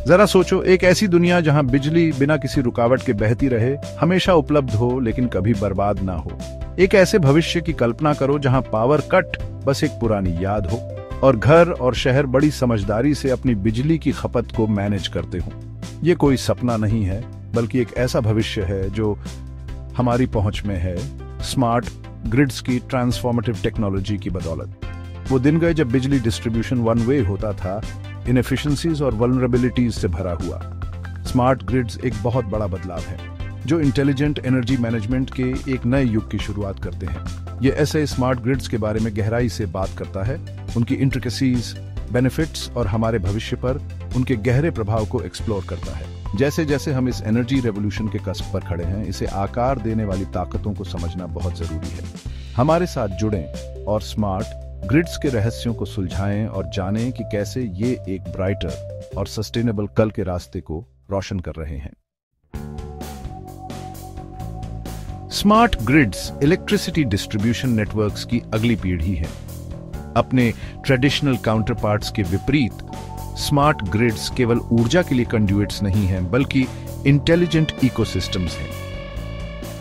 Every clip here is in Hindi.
जरा सोचो, एक ऐसी दुनिया जहां बिजली बिना किसी रुकावट के बहती रहे, हमेशा उपलब्ध हो लेकिन कभी बर्बाद ना हो। एक ऐसे भविष्य की कल्पना करो जहां पावर कट बस एक पुरानी याद हो और घर और शहर बड़ी समझदारी से अपनी बिजली की खपत को मैनेज करते हों। ये कोई सपना नहीं है, बल्कि एक ऐसा भविष्य है जो हमारी पहुंच में है, स्मार्ट ग्रिड्स की ट्रांसफॉर्मेटिव टेक्नोलॉजी की बदौलत। वो दिन गए जब बिजली डिस्ट्रीब्यूशन वन वे होता था, इनएफिशिएंसीज और वल्नरेबिलिटीज से भरा हुआ। स्मार्ट ग्रिड्स एक बहुत बड़ा बदलाव है जो इंटेलिजेंट एनर्जी मैनेजमेंट के एक नए युग की शुरुआत करते हैं। ये ऐसे स्मार्ट ग्रिड्स के बारे में गहराई से बात करता है, उनकी इंट्रिकेसीज, बेनिफिट्स और हमारे भविष्य पर उनके गहरे प्रभाव को एक्सप्लोर करता है। जैसे जैसे हम इस एनर्जी रेवोल्यूशन के कस्ब पर खड़े हैं, इसे आकार देने वाली ताकतों को समझना बहुत जरूरी है। हमारे साथ जुड़ें और स्मार्ट ग्रिड्स के रहस्यों को सुलझाएं और जानें कि कैसे ये एक ब्राइटर और सस्टेनेबल कल के रास्ते को रोशन कर रहे हैं। Smart grids electricity distribution networks की अगली पीढ़ी है। अपने ट्रेडिशनल काउंटरपार्ट्स के विपरीत, स्मार्ट ग्रिड्स केवल ऊर्जा के लिए कंड्यूइट्स नहीं हैं, बल्कि इंटेलिजेंट इकोसिस्टम्स हैं।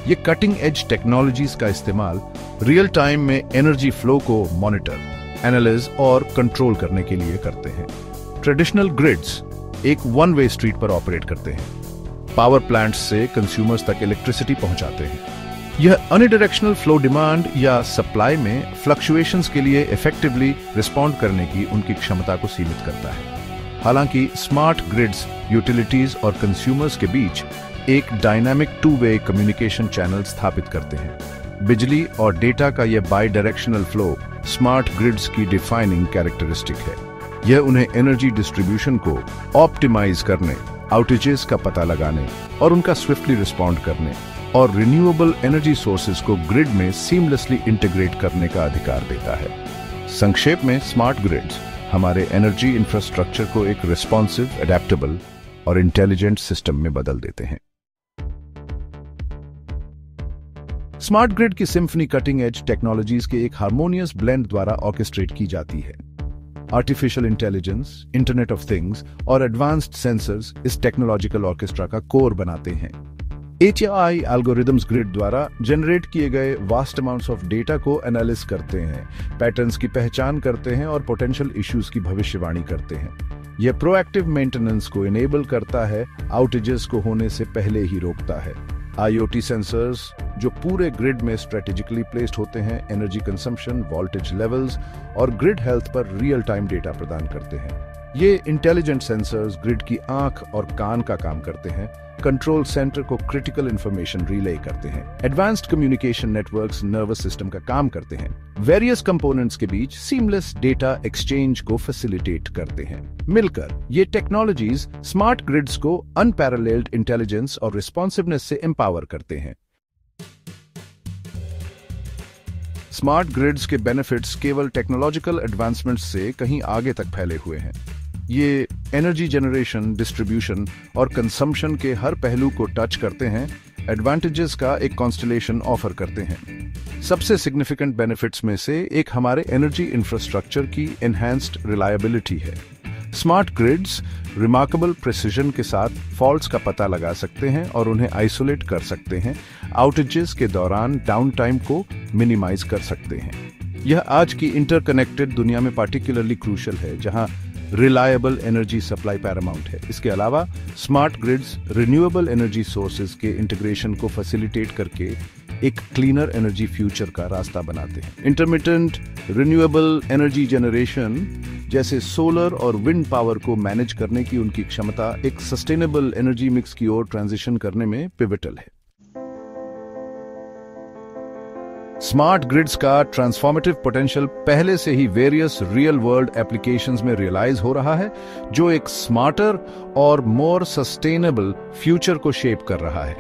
ये कटिंग एज टेक्नोलॉजीज का इस्तेमाल रियल टाइम में एनर्जी फ्लो को मॉनिटर, एनालाइज और कंट्रोल करने के लिए करते हैं। ट्रेडिशनल ग्रिड्स एक वन वे स्ट्रीट पर ऑपरेट करते हैं। पावर प्लांट्स से कंज्यूमर्स तक इलेक्ट्रिसिटी पहुंचाते हैं। यह अनडायरेक्शनल फ्लो डिमांड या सप्लाई में फ्लक्चुएशंस के लिए इफेक्टिवली रिस्पॉन्ड करने की उनकी क्षमता को सीमित करता है। हालांकि स्मार्ट ग्रिड्स यूटिलिटीज और कंज्यूमर्स के बीच एक dynamic two way communication channel स्थापित करते हैं। बिजली और डेटा का यह by directional flow smart grids की डिफाइनिंग कैरेक्टरिस्टिक है। यह उन्हें एनर्जी डिस्ट्रीब्यूशन को ऑप्टिमाइज करने, आउटेजेस का पता लगाने और उनका स्विफ्टली रिस्पॉन्ड करने और रिन्यूएबल एनर्जी सोर्सेज को ग्रिड में सीमलेसली इंटीग्रेट करने का अधिकार देता है। संक्षेप में, स्मार्ट ग्रिड्स हमारे एनर्जी इंफ्रास्ट्रक्चर को एक रिस्पॉन्सिव, एडेप्टेबल और इंटेलिजेंट सिस्टम में बदल देते हैं। स्मार्ट ग्रिड की सिम्फनी कटिंग एज टेक्नोलॉजीज के एक हार्मोनियस ब्लेंड द्वारा ऑर्केस्ट्रेट की जाती है। Artificial intelligence, internet of things और एडवांस्ड सेंसर्स इस टेक्नोलॉजिकल ऑर्केस्ट्रा का कोर बनाते हैं। HAI एल्गोरिदम्स ग्रिड द्वारा जनरेट किए गए वास्ट अमाउंट्स ऑफ डेटा को एनालिसिस करते हैं, पैटर्न्स की पहचान करते हैं और पोटेंशियल इश्यूज की भविष्यवाणी करते हैं। यह प्रोएक्टिव मेंटेनेंस को इनेबल करता है, आउटेजेस को होने से पहले ही रोकता है। IoT सेंसर्स जो पूरे ग्रिड में स्ट्रेटेजिकली प्लेस्ड होते हैं, एनर्जी कंजम्पशन, वोल्टेज लेवल्स और ग्रिड हेल्थ पर रियल टाइम डेटा प्रदान करते हैं। ये इंटेलिजेंट सेंसर्स ग्रिड की आंख और कान का काम करते हैं, कंट्रोल सेंटर को क्रिटिकल इंफॉर्मेशन रिले करते हैं, advanced communication networks nervous system का काम करते हैं, वेरियस कंपोनेंट्स के बीच सीमलेस डेटा एक्सचेंज को फैसिलिटेट करते हैं। मिलकर ये टेक्नोलॉजीज स्मार्ट ग्रिड्स को अनपैरेलल्ड इंटेलिजेंस और रिस्पॉन्सिवनेस से एम्पावर करते हैं। स्मार्ट ग्रिड्स के बेनिफिट्स केवल टेक्नोलॉजिकल एडवांसमेंट्स से कहीं आगे तक फैले हुए हैं। ये एनर्जी जनरेशन, डिस्ट्रीब्यूशन और कंजम्पशन के हर पहलू को टच करते हैं, एडवांटेजेस का एक कॉन्स्टलेशन ऑफर करते हैं। सबसे सिग्निफिकेंट बेनिफिट्स में से एक हमारे एनर्जी इंफ्रास्ट्रक्चर की एनहांस्ड रिलायबिलिटी है। स्मार्ट ग्रिड्स रिमार्केबल प्रिसिजन के साथ फॉल्ट्स का पता लगा सकते हैं और उन्हें आइसोलेट कर सकते हैं, आउटेजेस के दौरान डाउन टाइम को मिनिमाइज कर सकते हैं। यह आज की इंटरकनेक्टेड दुनिया में पार्टिकुलरली क्रूशियल है, जहां रिलायबल एनर्जी सप्लाई पैरामाउंट है। इसके अलावा smart grids renewable energy sources के इंटीग्रेशन को फैसिलिटेट करके एक क्लीनर एनर्जी फ्यूचर का रास्ता बनाते हैं। इंटरमिटेंट रिन्यूएबल एनर्जी जनरेशन जैसे सोलर और विंड पावर को मैनेज करने की उनकी क्षमता एक सस्टेनेबल एनर्जी मिक्स की ओर ट्रांजिशन करने में पिवटल है। स्मार्ट ग्रिड्स का ट्रांसफॉर्मेटिव पोटेंशियल पहले से ही वेरियस रियल वर्ल्ड एप्लीकेशंस में रियलाइज हो रहा है, जो एक स्मार्टर और मोर सस्टेनेबल फ्यूचर को शेप कर रहा है।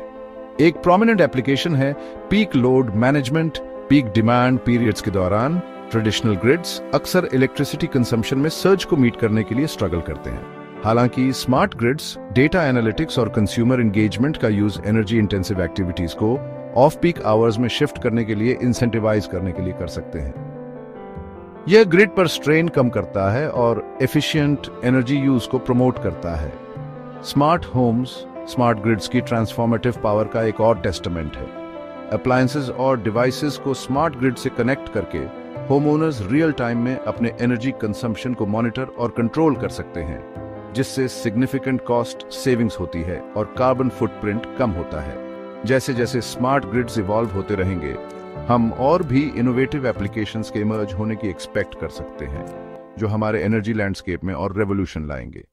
एक प्रोमिनेंट एप्लीकेशन है peak load management. Peak demand periods के दौरान ट्रेडिशनल ग्रिड्स अक्सर इलेक्ट्रिसिटी कंजम्पशन में सर्ज को मीट करने के लिए स्ट्रगल करते हैं। हालांकि स्मार्ट ग्रिड्स डेटा एनालिटिक्स और कंज्यूमर एंगेजमेंट का यूज एनर्जी इंटेंसिव एक्टिविटीज को ऑफ पीक आवर्स में शिफ्ट करने के लिए इंसेंटिवाइज करने के लिए कर सकते हैं। यह ग्रिड पर स्ट्रेन कम करता है और एफिशिएंट एनर्जी यूज को प्रमोट करता है। स्मार्ट होम्स स्मार्ट ग्रिड्स की ट्रांसफॉर्मेटिव पावर का एक और टेस्टामेंट है। अप्लायंसेस और डिवाइसेस को स्मार्ट ग्रिड से कनेक्ट करके होमओनर्स रियल टाइम में अपने एनर्जी कंजम्पशन को मॉनिटर और कंट्रोल कर सकते हैं, जिससे सिग्निफिकेंट कॉस्ट सेविंग्स होती है और कार्बन फुटप्रिंट कम होता है। जैसे जैसे स्मार्ट ग्रिड्स इवॉल्व होते रहेंगे, हम और भी इनोवेटिव एप्लीकेशंस के इमर्ज होने की एक्सपेक्ट कर सकते हैं, जो हमारे एनर्जी लैंडस्केप में और रेवोल्यूशन लाएंगे।